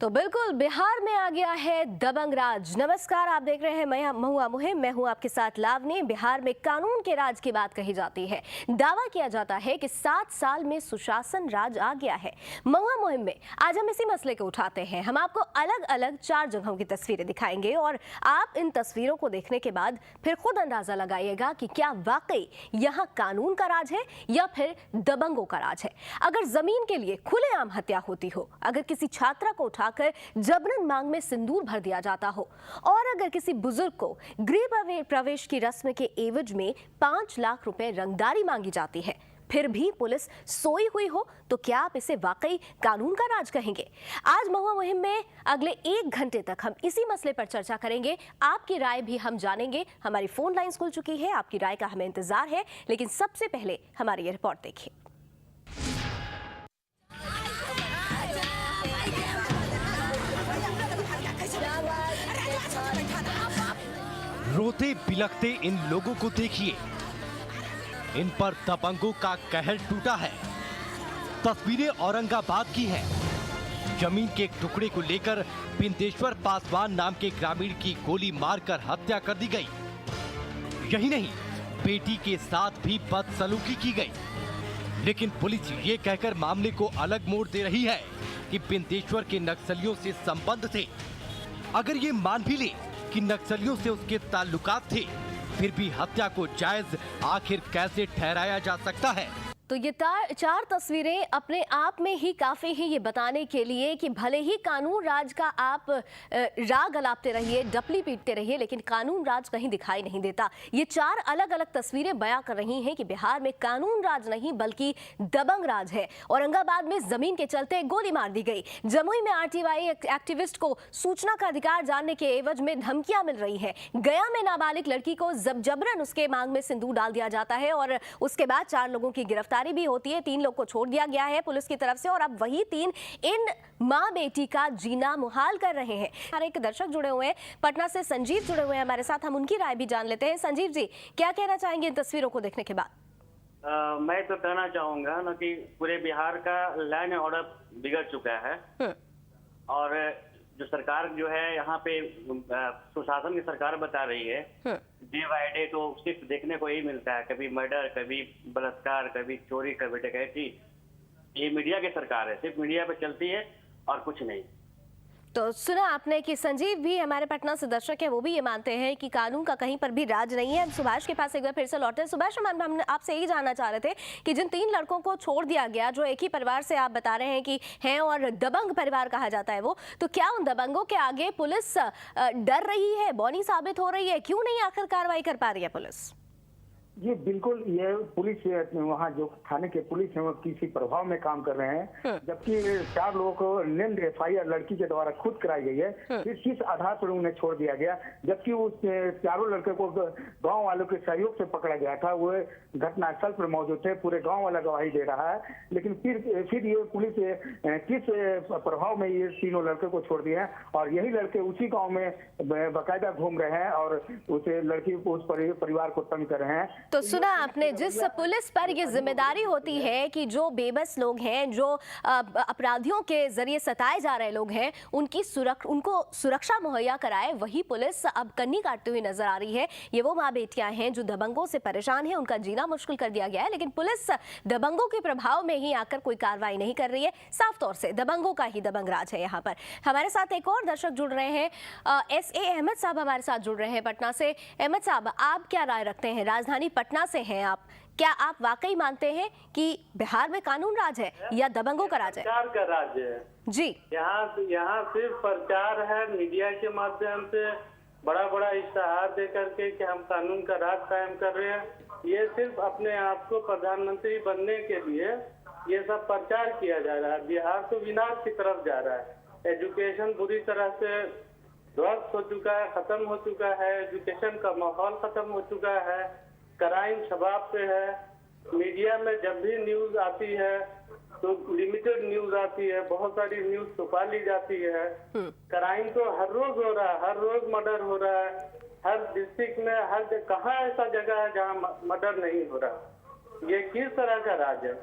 तो बिल्कुल बिहार में आ गया है दबंग राज। नमस्कार, आप देख रहे हैं महुआ मुहिम। मैं हूं आपके साथ लावनी। बिहार में कानून के राज की बात कही जाती है। दावा किया जाता है कि 7 साल में सुशासन राज आ गया है। महुआ मुहिम में आज हम इसी मसले को उठाते हैं। हम आपको अलग अलग 4 जगहों की तस्वीरें दिखाएंगे और आप इन तस्वीरों को देखने के बाद फिर खुद अंदाजा लगाइएगा कि क्या वाकई यहाँ कानून का राज है या फिर दबंगों का राज है। अगर जमीन के लिए खुलेआम हत्या होती हो, अगर किसी छात्रा को उठाकर जबरन मांग में सिंदूर भर दिया जाता हो और अगर किसी बुजुर्ग को गृह प्रवेश की रस्म के एवज में 5 लाख रुपए रंगदारी मांगी जाती है, फिर भी पुलिस सोई हुई हो, तो क्या आप इसे वाकई कानून का राज कहेंगे? आज महुआ मुहिम में अगले 1 घंटे तक हम इसी मसले पर चर्चा करेंगे। आपकी राय भी हम जानेंगे। हमारी फोन लाइंस खुल चुकी है, आपकी राय का हमें इंतजार है, लेकिन सबसे पहले हमारी ये रिपोर्ट देखिए। रोते बिलखते इन लोगों को देखिए, इन पर दबंगों का कहर टूटा है। तस्वीरें औरंगाबाद की हैं। जमीन के एक टुकड़े को लेकर बिंदेश्वर पासवान नाम के ग्रामीण की गोली मारकर हत्या कर दी गई। यही नहीं, बेटी के साथ भी बदसलूकी की गई। लेकिन पुलिस ये कहकर मामले को अलग मोड़ दे रही है कि बिंदेश्वर के नक्सलियों से संबंध थे। अगर ये मान भी ले कि नक्सलियों से उसके ताल्लुकात थे, फिर भी हत्या को जायज आखिर कैसे ठहराया जा सकता है? तो ये 4 तस्वीरें अपने आप में ही काफी है ये बताने के लिए कि भले ही कानून राज का आप राग अलापते रहिए, डपली पीटते रहिए, लेकिन कानून राज कहीं दिखाई नहीं देता। ये 4 अलग अलग तस्वीरें बयां कर रही हैं कि बिहार में कानून राज नहीं बल्कि दबंग राज है। औरंगाबाद में जमीन के चलते गोली मार दी गई। जमुई में आरटीआई एक्टिविस्ट को सूचना का अधिकार जानने के एवज में धमकियां मिल रही है। गया में नाबालिग लड़की को जबरन उसके मांग में सिंदूर डाल दिया जाता है और उसके बाद 4 लोगों की गिरफ्तारी भी होती है। 3 लोग को छोड़ दिया गया है पुलिस की तरफ से और अब वही 3 इन मां बेटी का जीना मुहाल कर रहे हैं। हमारे एक दर्शक जुड़े हुए हैं पटना से, संजीव जुड़े हुए हैं हमारे साथ। हम उनकी राय भी जान लेते हैं। संजीव जी, क्या कहना चाहेंगे इन तस्वीरों को देखने के बाद? मैं तो कहना चाहूंगा ना कि पूरे बिहार का लॉ एंड ऑर्डर बिगड़ चुका है और जो सरकार जो है यहाँ पे सुशासन की सरकार बता रही है, डे बाय डे तो सिर्फ देखने को यही मिलता है, कभी मर्डर, कभी बलात्कार, कभी चोरी, कभी डकैती। ये मीडिया की सरकार है, सिर्फ मीडिया पे चलती है और कुछ नहीं। तो सुना आपने कि संजीव भी हमारे पटना से दर्शक है, वो भी ये मानते हैं कि कानून का कहीं पर भी राज नहीं है। सुभाष के पास एक बार फिर से लौटे। सुभाष, हम आपसे यही जानना चाह रहे थे कि जिन 3 लड़कों को छोड़ दिया गया, जो एक ही परिवार से आप बता रहे हैं कि हैं और दबंग परिवार कहा जाता है वो, तो क्या उन दबंगों के आगे पुलिस डर रही है, बौनी साबित हो रही है? क्यों नहीं आखिर कार्रवाई कर पा रही है पुलिस? जी बिल्कुल, ये पुलिस वहाँ जो थाने के पुलिस है वो किसी प्रभाव में काम कर रहे हैं, जबकि 4 लोगों को नेम्ड FIR लड़की के द्वारा खुद कराई गई है। फिर किस आधार पर उन्हें छोड़ दिया गया, जबकि उस 4 लड़के को गांव वालों के सहयोग से पकड़ा गया था। वो घटनास्थल पर मौजूद थे, पूरे गांव वाला गवाही दे रहा है। लेकिन फिर ये पुलिस किस प्रभाव में ये 3 लड़के को छोड़ दिए हैं और यही लड़के उसी गाँव में बाकायदा घूम रहे हैं और उस लड़की को, उस परिवार को तंग कर रहे हैं। तो सुना आपने, जिस पुलिस पर ये जिम्मेदारी होती है कि जो बेबस लोग हैं, जो अपराधियों के जरिए सताए जा रहे लोग हैं, उनको सुरक्षा मुहैया कराए, वही पुलिस अब कन्नी काटती हुई नजर आ रही है। ये वो माँ बेटियां हैं जो दबंगों से परेशान हैं, उनका जीना मुश्किल कर दिया गया है, लेकिन पुलिस दबंगों के प्रभाव में ही आकर कोई कार्रवाई नहीं कर रही है। साफ तौर से दबंगों का ही दबंग राज है यहाँ पर। हमारे साथ एक और दर्शक जुड़ रहे हैं, SA अहमद साहब हमारे साथ जुड़ रहे हैं पटना से। अहमद साहब, आप क्या राय रखते हैं? राजधानी पटना से हैं आप, क्या आप वाकई मानते हैं कि बिहार में कानून राज है या दबंगों का राज है? सरकार का राज है जी। यहाँ सिर्फ प्रचार है, मीडिया के माध्यम से बड़ा बड़ा इश्तेहार दे करके कि हम कानून का राज कायम कर रहे हैं। ये सिर्फ अपने आप को प्रधानमंत्री बनने के लिए ये सब प्रचार किया जा रहा है। बिहार तो विनाश की तरफ जा रहा है। एजुकेशन बुरी तरह से ध्वस्त हो चुका है, खत्म हो चुका है। एजुकेशन का माहौल खत्म हो चुका है। क्राइम शबाब पे है। मीडिया में जब भी न्यूज आती है तो लिमिटेड न्यूज आती है, बहुत सारी न्यूज छुपा ली जाती है। क्राइम तो हर रोज हो रहा है, हर रोज मर्डर हो रहा है। हर डिस्ट्रिक्ट में कहाँ ऐसा जगह है जहाँ मर्डर नहीं हो रहा? ये किस तरह का राज है?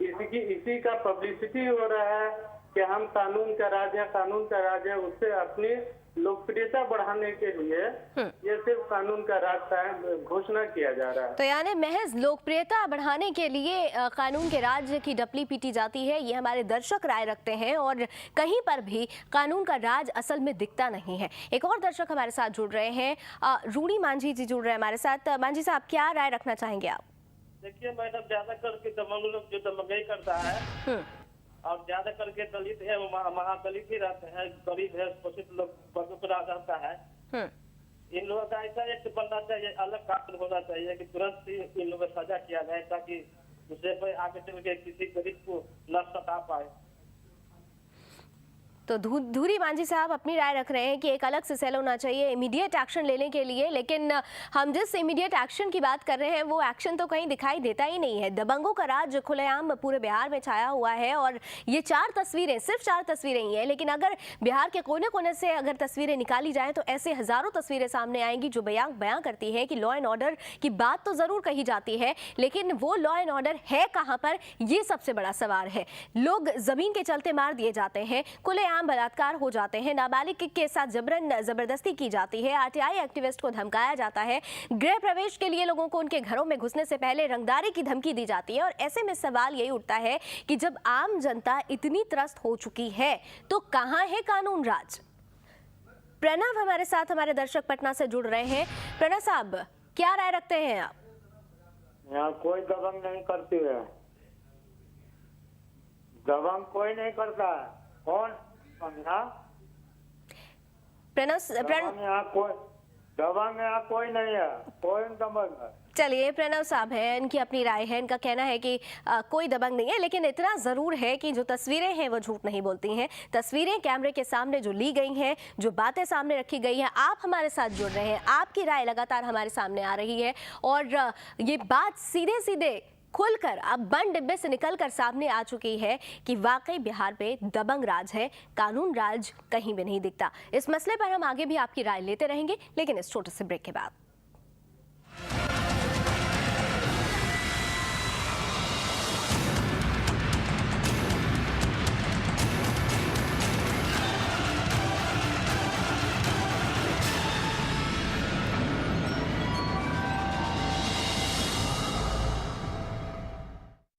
इसी का पब्लिसिटी हो रहा है। कि हम कानून का राज है, कानून का राज है, उससे अपनी लोकप्रियता बढ़ाने के लिए ये सिर्फ कानून का राज कायम घोषणा किया जा रहा है। तो यानी महज लोकप्रियता बढ़ाने के लिए कानून के राज की डपली पीटी जाती है, ये हमारे दर्शक राय रखते हैं और कहीं पर भी कानून का राज असल में दिखता नहीं है। एक और दर्शक हमारे साथ जुड़ रहे हैं, रूडी मांझी जी जुड़ रहे हैं हमारे साथ। मांझी साहब, क्या राय रखना चाहेंगे आप? देखिए मैडम, ज्यादा करके दबंग लोग जो दबंगई करता है और ज्यादा करके दलित है, महादलित ही रहते हैं, गरीब है, शोषित लोग बदुकरा रहता है। इन लोगों का ऐसा एक बनना चाहिए, अलग कानून होना चाहिए कि तुरंत ही इन लोगों को सजा किया जाए ताकि दूसरे पर आगे चल के किसी गरीब को न सता पाए। तो धूरी मांझी साहब अपनी राय रख रहे हैं कि एक अलग से सेल होना चाहिए इमीडिएट एक्शन लेने के लिए, लेकिन हम जिस इमीडिएट एक्शन की बात कर रहे हैं वो एक्शन तो कहीं दिखाई देता ही नहीं है। दबंगों का राज खुलेआम पूरे बिहार में छाया हुआ है और ये 4 तस्वीरें, सिर्फ 4 तस्वीरें ही हैं, लेकिन अगर बिहार के कोने कोने से अगर तस्वीरें निकाली जाएं तो ऐसे हजारों तस्वीरें सामने आएंगी जो बयां करती है कि लॉ एंड ऑर्डर की बात तो जरूर कही जाती है, लेकिन वो लॉ एंड ऑर्डर है कहां पर, ये सबसे बड़ा सवाल है। लोग जमीन के चलते मार दिए जाते हैं, खुलेआम बलात्कार हो जाते हैं, नाबालिग के साथ जबरदस्ती की जाती है, आरटीआई एक्टिविस्ट को धमकाया जाता है, गृह प्रवेश के लिए लोगों को उनके घरों में घुसने से पहले रंगदारी की धमकी दी जाती है। और ऐसे में सवाल यही उठता है कि जब आम जनता इतनी त्रस्त हो चुकी है तो कहां है कानून राज? प्रणव हमारे साथ, हमारे दर्शक पटना से जुड़ रहे हैं। प्रणव साहब, क्या राय रखते हैं आप? यहाँ कोई दबंग नहीं करती है, दबंग कोई नहीं करता है। कौन प्रणव यहाँ कोई नहीं है, कोई दबंग है। चलिए, प्रणव साहब हैं, इनकी अपनी राय है, इनका कहना है कि कोई दबंग नहीं है, लेकिन इतना जरूर है कि जो तस्वीरें हैं वो झूठ नहीं बोलती हैं। तस्वीरें कैमरे के सामने जो ली गई हैं, जो बातें सामने रखी गई हैं, आप हमारे साथ जुड़ रहे हैं, आपकी राय लगातार हमारे सामने आ रही है और ये बात सीधे सीधे खुलकर अब बंद डिब्बे से निकलकर सामने आ चुकी है कि वाकई बिहार पे दबंग राज है, कानून राज कहीं भी नहीं दिखता। इस मसले पर हम आगे भी आपकी राय लेते रहेंगे, लेकिन इस छोटे से ब्रेक के बाद।